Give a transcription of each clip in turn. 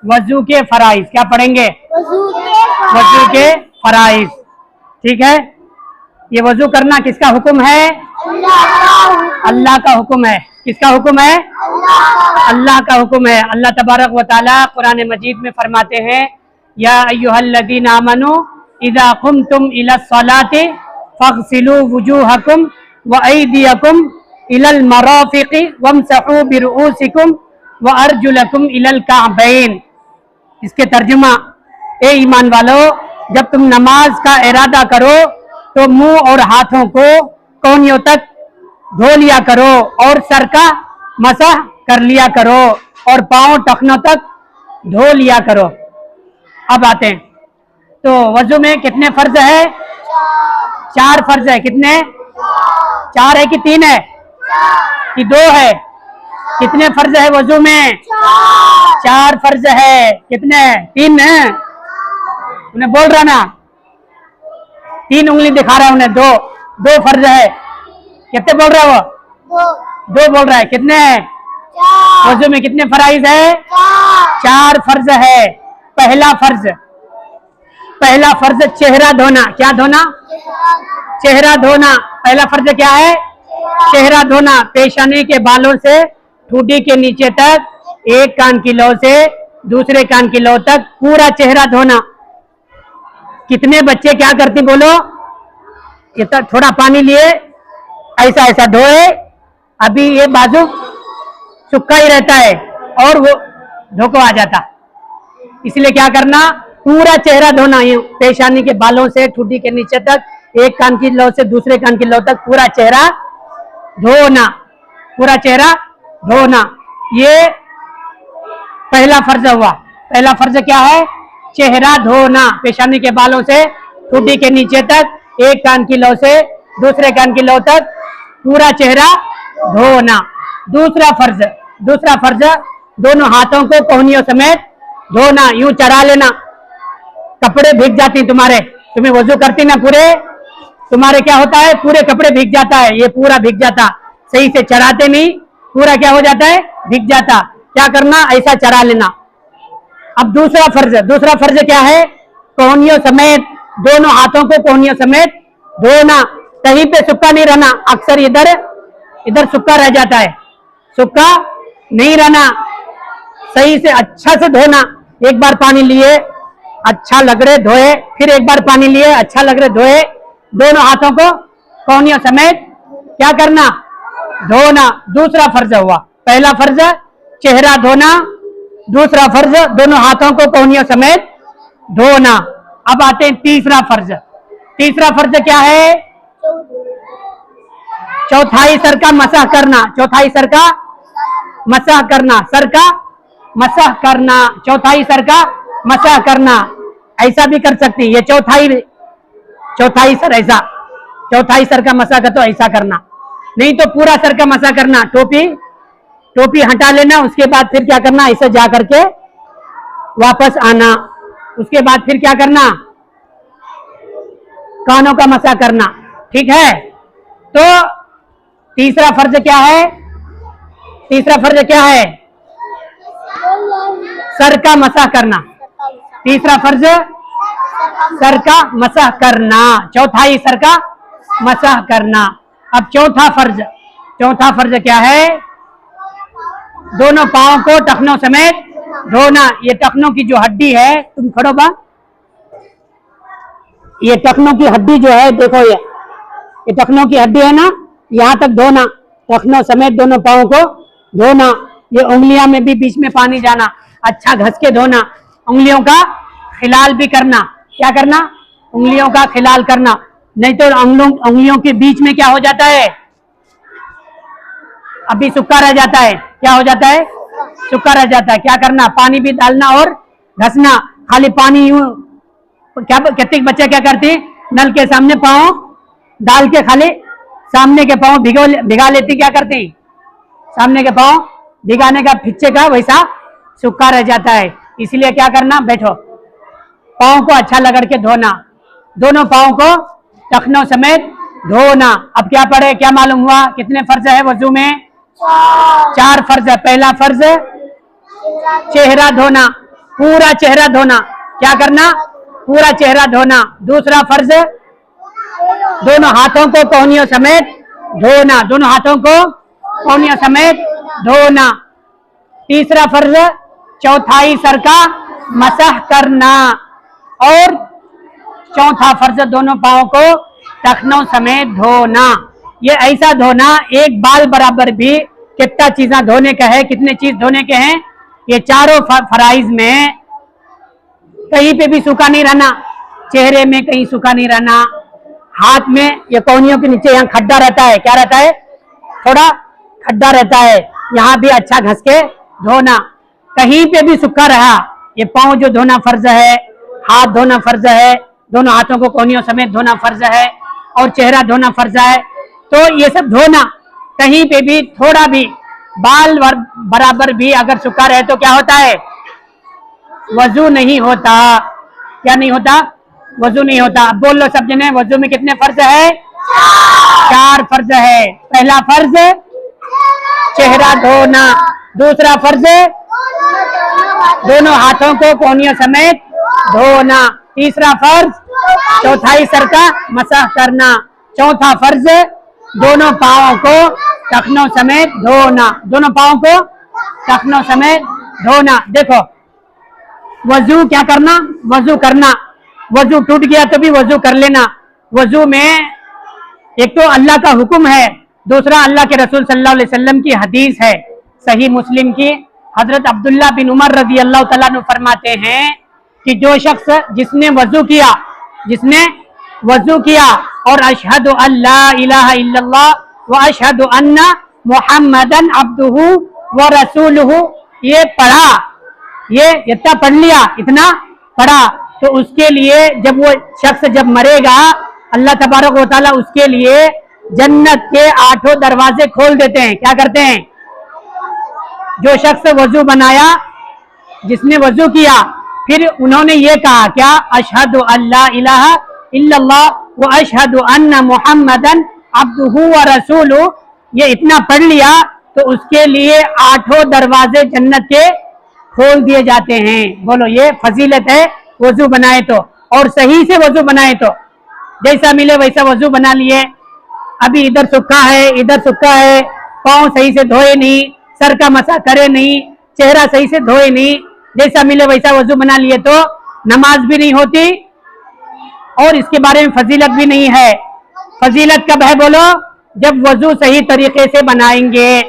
वजू के फराइज। क्या पढ़ेंगे? वजू के फराइज। ठीक है। ये वजू करना किसका हुक्म है? अल्लाह का हुक्म है। किसका हुक्म है? अल्लाह का हुक्म है। अल्लाह तबारक व तआला कुरान मजीद में फरमाते हैं, या अय्युहल्लज़ीना आमनू इज़ा कुमतुम इलस्सलाति फग़सिलू वुजूहकुम व अयदियकुम इलल मराफ़िक़ि वम्सहू बिरुऊसिकुम व अर्जुलकुम इलल काबैन। इसके तर्जुमा, ए ईमान वालो, जब तुम नमाज का इरादा करो तो मुंह और हाथों को कोहनियों तक धो लिया करो और सर का मसह कर लिया करो और पांव टखनों तक धो लिया करो। अब आते हैं, तो वजू में कितने फर्ज है? 4 फर्ज है। कितने? 4 है कि 3 है कि 2 है? कितने फर्ज है वजू में? 4 फर्ज है। कितने? 3 है। उन्हें बोल रहा ना, 3 उंगली दिखा रहा है उन्हें। 2 फर्ज है। कितने बोल रहा है वो? 2 बोल रहा है। कितने हैं वजू में? कितने फराइज है? 4 फर्ज है। पहला फर्ज चेहरा धोना। क्या धोना? चेहरा धोना। पहला फर्ज क्या है? चेहरा धोना। पेशानी के बालों से ठूडी के नीचे तक, एक कान की लौ से दूसरे कान की लौ तक पूरा चेहरा धोना। कितने बच्चे क्या करती बोलो? ये तो थोड़ा पानी लिए ऐसा ऐसा धोए, अभी ये बाजू सूखा ही रहता है और वो धोको आ जाता। इसलिए क्या करना? पूरा चेहरा धोना। ये पेशानी के बालों से ठुड्डी के नीचे तक, एक कान की लौ से दूसरे कान की लौ तक पूरा चेहरा धोना। पूरा चेहरा धोना, ये पहला फर्ज हुआ। पहला फर्ज क्या है? चेहरा धोना। पेशानी के बालों से ठुड्डी के नीचे तक, एक कान की लौ से दूसरे कान की लौ तक पूरा चेहरा धोना। दूसरा फर्ज दोनों हाथों को कोहनियों समेत धोना। यूं चढ़ा लेना। कपड़े भीग जाती तुम्हारे, तुम्हें वजू करती ना पूरे, तुम्हारे क्या होता है? पूरे कपड़े भीग जाता है। ये पूरा भीग जाता, सही से चढ़ाते नहीं, पूरा क्या हो जाता है? भीग जाता। क्या करना? ऐसा चढ़ा लेना। अब दूसरा फर्ज क्या है? कोहनियों समेत, दोनों हाथों को कोहनियों समेत धोना। कहीं पे सूखा नहीं रहना। अक्सर इधर सूखा रह जाता है, सूखा नहीं रहना। सही से अच्छा से धोना। एक बार पानी लिए, अच्छा लग रहे धोए, फिर एक बार पानी लिए, अच्छा लग रहे धोए। दोनों हाथों को कोहनियों समेत क्या करना? धोना। दूसरा फर्ज हुआ। पहला फर्ज चेहरा धोना, दूसरा फर्ज दोनों हाथों को कोहनियों समेत धोना। अब आते हैं तीसरा फर्ज क्या है? चौथाई सर का मसह करना। चौथाई सर का मसह करना। चौथाई सर का मसह करना। ऐसा भी कर सकती, ये चौथाई सर, ऐसा चौथाई सर का मसह कर, तो ऐसा करना। नहीं तो पूरा सर का मसह करना। टोपी हटा लेना। उसके बाद फिर क्या करना? ऐसे जा करके वापस आना। उसके बाद फिर क्या करना? कानों का मसह करना। ठीक है। तो तीसरा फर्ज क्या है? सर का मसह करना। तीसरा फर्ज सर का मसह करना। चौथाई सर का मसह करना। अब चौथा फर्ज क्या है? दोनों पांव को टखनों समेत धोना। ये टखनों की जो हड्डी है, तुम खड़ो बा, ये टखनों की हड्डी जो है, देखो ये टखनों की हड्डी है ना, यहाँ तक धोना। टखनों समेत दोनों पांव को धोना। ये उंगलियां में भी बीच में पानी जाना, अच्छा घस के धोना। उंगलियों का खिलाल भी करना। क्या करना? उंगलियों का खिलाल करना। नहीं तो उंगलियों के बीच में क्या हो जाता है? अभी सूखा रह जाता है। क्या हो जाता है? सूखा रह जाता है। क्या करना? पानी भी डालना और घसना। खाली पानी यूं, क्या कितने बच्चे क्या करती? नल के सामने पांव डाल के खाली सामने के पांव भिगा लेती। क्या करती? सामने के पांव भिगाने का फिच्चे का वैसा सूखा रह जाता है। इसलिए क्या करना? बैठो, पांव को अच्छा लगड़ के धोना। दोनों पांव को टखनों समेत धोना। अब क्या पढ़े? क्या मालूम हुआ? कितने फर्ज है वजू में? 4 फर्ज है। पहला फर्ज चेहरा धोना। पूरा चेहरा धोना, क्या करना, पूरा चेहरा धोना। दूसरा फर्ज, दोनों हाथों को कोहनियों समेत धोना, दोनों हाथों को कोहनियों समेत धोना। तीसरा फर्ज, चौथाई सर का मसह करना। और चौथा फर्ज, दोनों पांवों को टखनों समेत धोना। ये ऐसा धोना, एक बाल बराबर भी कितना चीजें धोने का है, कितने चीज धोने के हैं। ये चारों फराइज में कहीं पे भी सूखा नहीं रहना, चेहरे में कहीं सूखा नहीं रहना, हाथ में ये कोहनियों के नीचे यहाँ खड्डा रहता है, क्या रहता है, थोड़ा खड्डा रहता है, यहाँ भी अच्छा घस के धोना। कहीं पे भी सूखा रहा, ये पाँव जो धोना फर्ज है, हाथ धोना फर्ज है, दोनों हाथों को कोहनियों समेत धोना फर्ज है, और चेहरा धोना फर्ज है। तो ये सब धोना, कहीं पे भी थोड़ा भी बाल बराबर भी अगर सूखा रहे तो क्या होता है, वजू नहीं होता। क्या नहीं होता, वजू नहीं होता। अब बोल लो सब जने, वजू में कितने फर्ज है, 4 फर्ज है। पहला फर्ज चेहरा धोना, दूसरा फर्ज दोनों हाथों को कोहनियों समेत धोना, तीसरा फर्ज चौथाई सर का मसह करना, चौथा फर्ज दोनों पांवों को टखनों समेत धोना, दोनों पांवों को टखनों समेत धोना। देखो वजू क्या करना, वजू करना, वजू टूट गया तो भी वजू कर लेना। वजू में एक तो अल्लाह का हुक्म है, दूसरा अल्लाह के रसूल सल्लल्लाहु अलैहि वसल्लम की हदीस है, सही मुस्लिम की। हजरत अब्दुल्ला बिन उमर रजी अल्लाह तआला अन्हु फरमाते हैं कि जो शख्स जिसने वजू किया, जिसने वजू किया और अशहदु अल्ला इलाहा इल्लल्लाह व अशहदु अन्ना मुहम्मदन अब्दुहु व रसूलुहु, ये पढ़ा, ये इतना पढ़ लिया, इतना पढ़ा, तो उसके लिए जब वो शख्स जब मरेगा, अल्लाह तबारक व तआला उसके लिए जन्नत के 8 दरवाजे खोल देते हैं। क्या करते हैं, जो शख्स वजू बनाया, जिसने वजू किया, फिर उन्होंने ये कहा क्या, अशहदु अल्ला इलाहा इल्लल्लाह व अशहदु अन्ना मुहम्मदन अब्दुहु व रसूलुहु, ये इतना पढ़ लिया तो उसके लिए 8 दरवाजे जन्नत के खोल दिए जाते हैं। बोलो ये फजीलत है वजू बनाए तो, और सही से वजू बनाए तो। जैसा मिले वैसा वजू बना लिए, अभी इधर सूखा है, इधर सूखा है, पाँव सही से धोए नहीं, सर का मसा करे नहीं, चेहरा सही से धोए नहीं, जैसा मिले वैसा वजू बना लिए तो नमाज भी नहीं होती और इसके बारे में फजीलत भी नहीं है। फजीलत कब है बोलो, जब वजू सही तरीके से बनाएंगे,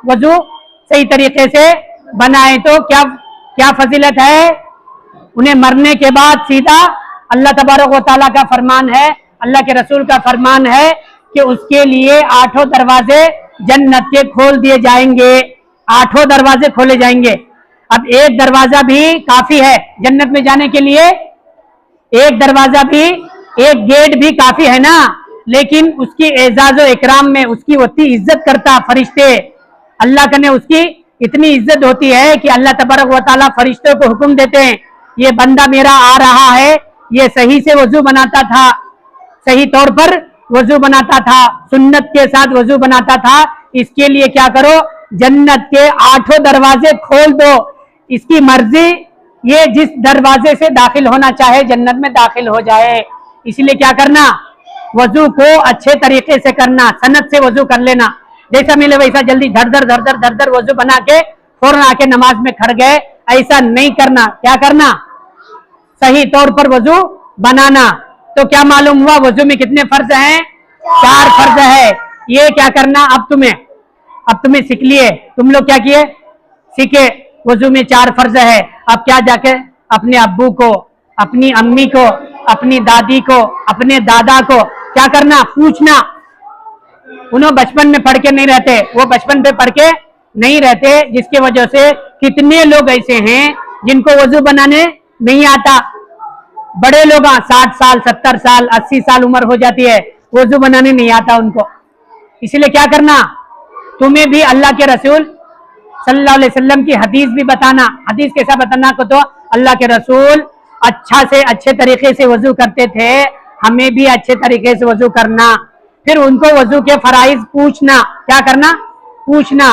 वजू सही तरीके से बनाए तो क्या क्या फजीलत है, उन्हें मरने के बाद सीधा अल्लाह तबारक व तआला का फरमान है, अल्लाह के रसूल का फरमान है कि उसके लिए 8 दरवाजे जन्नत के खोल दिए जाएंगे, 8 दरवाजे खोले जाएंगे। अब एक दरवाजा भी काफी है जन्नत में जाने के लिए, एक दरवाजा भी, एक गेट भी काफी है ना, लेकिन उसकी एजाज और इकराम में उसकी उतनी इज्जत करता फरिश्ते, अल्लाह का ने उसकी इतनी इज्जत होती है कि अल्लाह तबारक व तआला फरिश्तों को हुक्म देते हैं, ये बंदा मेरा आ रहा है, ये सही से वजू बनाता था, सही तौर पर वजू बनाता था, सुन्नत के साथ वजू बनाता था, इसके लिए क्या करो, जन्नत के 8 दरवाजे खोल दो, इसकी मर्जी, ये जिस दरवाजे से दाखिल होना चाहे जन्नत में दाखिल हो जाए। इसलिए क्या करना, वजू को अच्छे तरीके से करना, सनत से वजू कर लेना, जैसा मिले वैसा जल्दी धर धर वजू बना के फौरन आके नमाज में खड़ गए, ऐसा नहीं करना। क्या करना, सही तौर पर वजू बनाना। तो क्या मालूम हुआ वजू में कितने फर्ज हैं, 4 फर्ज है। ये क्या करना, अब तुम्हें सीख लिए, तुम लोग क्या किए, सीखे, वजू में 4 फर्ज है। अब क्या जाके अपने अब्बू को, अपनी अम्मी को, अपनी दादी को, अपने दादा को क्या करना, पूछना। उन्होंने बचपन में पढ़ के नहीं रहते, वो बचपन पे पढ़ के नहीं रहते, जिसके वजह से कितने लोग ऐसे हैं जिनको वजू बनाने नहीं आता। बड़े लोग 60 साल 70 साल 80 साल उम्र हो जाती है, वजू बनाने नहीं आता उनको। इसलिए क्या करना, तुम्हें भी अल्लाह के रसूल सल्लल्लाहु अलैहि वसल्लम की हदीस भी बताना। हदीस कैसा बताना को, तो अल्लाह के रसूल अच्छा से अच्छे तरीके से वजू करते थे, हमें भी अच्छे तरीके से वजू करना। फिर उनको वजू के फराइज पूछना। क्या करना, पूछना,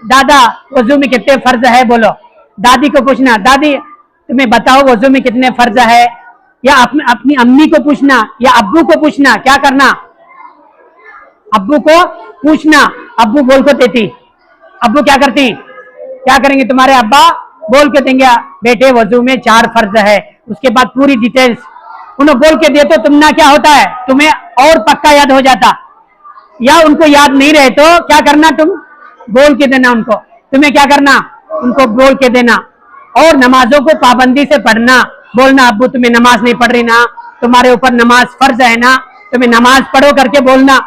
दादा वजू में कितने फर्ज है बोलो, दादी को पूछना, दादी तुम्हें बताओ वजू में कितने फर्ज है, या अपनी अम्मी को पूछना या अब्बू को पूछना, क्या करना, अब्बू को पूछना, अब्बू बोल को देती, अब्बू क्या करती, क्या करेंगे तुम्हारे अब्बा, बोल के देंगे बेटे वजू में 4 फर्ज है, उसके बाद पूरी डिटेल्स उन्हें बोल के दे तो तुम ना क्या होता है, तुम्हें और पक्का याद हो जाता, या उनको याद नहीं रहे तो क्या करना, तुम बोल के देना उनको, तुम्हें क्या करना, उनको बोल के देना। और नमाजों को पाबंदी से पढ़ना, बोलना अब्बू तुम्हें नमाज नहीं पढ़ रही ना, तुम्हारे ऊपर नमाज फर्ज है ना, तुम्हें नमाज पढ़ो करके बोलना।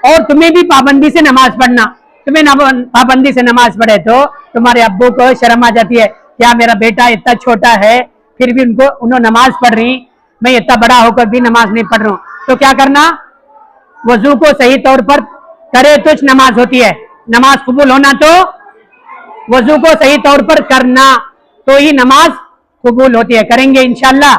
और तुम्हें भी पाबंदी से नमाज पढ़ना, तुम्हें पाबंदी से नमाज पढ़े तो तुम्हारे अब्बू को शर्म आ जाती है, क्या मेरा बेटा इतना छोटा है फिर भी उन्होंने नमाज पढ़ रही, मैं इतना बड़ा होकर भी नमाज नहीं पढ़ रहा हूं। तो क्या करना, वजू को सही तौर पर करे तो नमाज होती है, नमाज कबूल होना तो वजू को सही तौर पर करना तो ही नमाज कबूल होती है। करेंगे इंशाल्लाह।